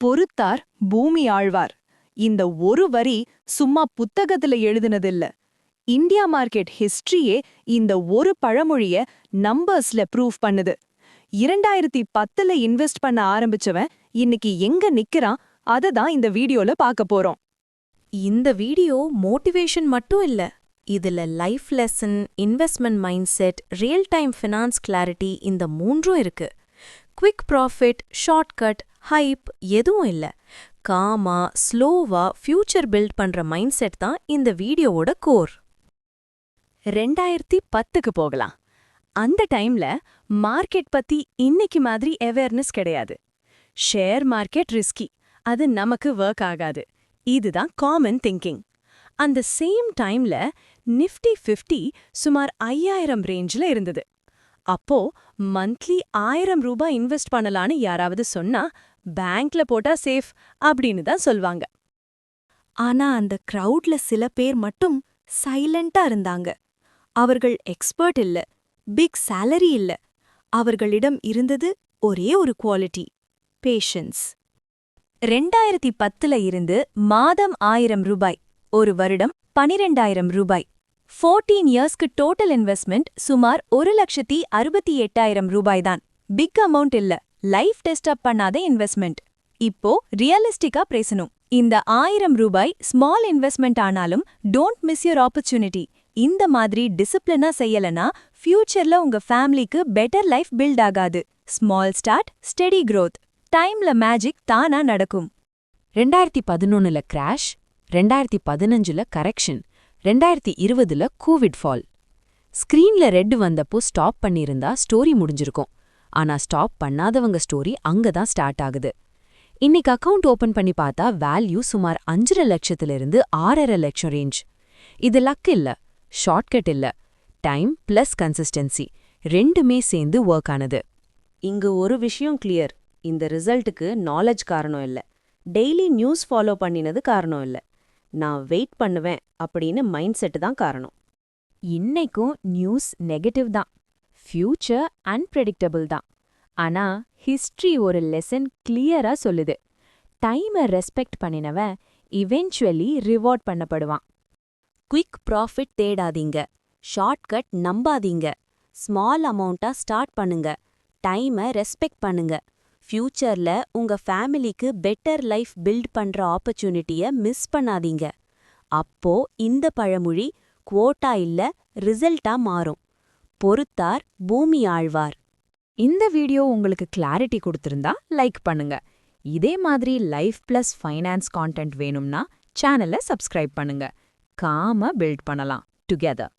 பொறுத்தார் பூமி ஆழ்வார். இந்த ஒரு வரி சும்மா புத்தகத்துல எழுதுனதில்ல. இந்தியா மார்க்கெட் ஹிஸ்டரியே இந்த ஒரு பழமொழிய நம்பர்ஸ்ல ப்ரூவ் பண்ணுது. 2010ல இன்வெஸ்ட் பண்ண ஆரம்பிச்சவன் இன்னைக்கு எங்க நிக்கிறான், அததான் இந்த வீடியோல பார்க்க போறோம். இந்த வீடியோ மோட்டிவேஷன் மட்டும் இல்ல, இதுல life lesson, investment mind set, real time finance clarity இந்த மூன்றும் இருக்கு. குவிக் ப்ராஃபிட், ஷார்ட்கட், ஹைப் எதுவும் இல்ல. காமா, ஸ்லோவா ஃபியூச்சர் பில்ட் பண்ற மைண்ட் செட் தான் இந்த வீடியோவோட கோர். 2010க்கு போகலாம். அந்த டைம்ல மார்க்கெட் பத்தி இன்னைக்கு மாதிரி அவேர்னஸ் கிடையாது. ஷேர் மார்க்கெட் ரிஸ்கி, அது நமக்கு ஒர்க் ஆகாது, இதுதான் காமன் திங்கிங். அந்த சேம் டைம்ல நிஃப்டி 50 சுமார் 5000 ரேஞ்சில் இருந்தது. அப்போ மந்த்லி 1000 ரூபாய் இன்வெஸ்ட் பண்ணலான்னு யாராவது சொன்னா பேங்க்ல போட்டா சேஃப் அப்படின்னு தான் சொல்வாங்க. ஆனா அந்த கிரவுட்ல சில பேர் மட்டும் சைலண்டா இருந்தாங்க. அவர்கள் எக்ஸ்பர்ட் இல்ல, பிக் சேலரி இல்ல. அவர்களிடம் இருந்தது ஒரே ஒரு குவாலிட்டி, பேஷன்ஸ். 2010ல இருந்து மாதம் 1000 ரூபாய், ஒரு வருடம் 12000 ரூபாய். 14 இயர்ஸ்க்கு டோட்டல் இன்வெஸ்ட்மெண்ட் சுமார் 1,68,000 ரூபாய் தான். பிக் அமௌண்ட் இல்ல, லைஃப் டெஸ்ட் அப் பண்ணாத இன்வெஸ்ட்மெண்ட். இப்போ ரியலிஸ்டிக்கா பேசணும். இந்த 1000 ரூபாய் ஸ்மால் இன்வெஸ்ட்மெண்ட் ஆனாலும் டோன்ட் மிஸ் யுவர் ஆப்பர்ச்சுனிட்டி. இந்த மாதிரி டிசிப்ளினா செய்யலனா ஃபியூச்சர்ல உங்க ஃபேமிலிக்கு பெட்டர் லைஃப் பில்ட் ஆகாது. Small start, steady growth. டைம்ல மேஜிக் தானா நடக்கும். 2011ல கிராஷ், 2015ல கரெக்ஷன், 2020ல கோவிட் ஃபால். ஸ்கிரீன்ல ரெட் வந்தப்போ ஸ்டாப் பண்ணியிருந்தா ஸ்டோரி முடிஞ்சிருக்கும். ஆனா ஸ்டாப் பண்ணாதவங்க ஸ்டோரி அங்கதான் ஸ்டார்ட் ஆகுது. இன்னைக்கு அக்கவுண்ட் ஓபன் பண்ணி பார்த்தா வேல்யூ சுமார் 5.5 லட்சத்திலிருந்து 6.5 லட்சம் ரேஞ்ச். இது லக் இல்ல, ஷார்ட்கட் இல்ல, டைம் பிளஸ் கன்சிஸ்டன்சி ரெண்டுமே சேர்ந்து ஒர்க் ஆனது. இங்கு ஒரு விஷயம் கிளியர், இந்த ரிசல்ட்டுக்கு நாலேஜ் காரணம் இல்ல, டெய்லி நியூஸ் ஃபாலோ பண்ணினது காரணம் இல்ல, நான் வெயிட் பண்ணுவேன் அப்படின்னு மைண்ட் செட் தான் காரணம். இன்னைக்கும் நியூஸ் நெகட்டிவ் தான், ஃபியூச்சர் அன்பிரெடிக்டபிள் தான். ஆனா ஹிஸ்டரி ஒரு லெசன் கிளியரா சொல்லுது. டைமை ரெஸ்பெக்ட் பண்ணினவன் இவென்ச்சுவலி ரிவார்ட் பண்ணப்படுவான். குவிக் ப்ராஃபிட் தேடாதீங்க, ஷார்ட்கட் நம்பாதீங்க, ஸ்மால் அமௌண்ட்டா ஸ்டார்ட் பண்ணுங்க, டைமை ரெஸ்பெக்ட் பண்ணுங்க. ஃபியூச்சர்ல உங்க ஃபேமிலிக்கு பெட்டர் லைஃப் பில்ட் பண்ற ஆப்பர்ச்சுனிட்டிய மிஸ் பண்ணாதீங்க. அப்போ இந்த பழமொழி குவோட்டா இல்ல, ரிசல்ட்டா மாறும். பொறுத்தார் பூமி ஆழ்வார். இந்த வீடியோ உங்களுக்கு கிளாரிட்டி கொடுத்திருந்தா லைக் பண்ணுங்க. இதே மாதிரி லைஃப் பிளஸ் ஃபைனான்ஸ் கான்டென்ட் வேணும்னா சேனலை சப்ஸ்கிரைப் பண்ணுங்க. காமா பில்ட் பண்ணலாம் டுகெதர்.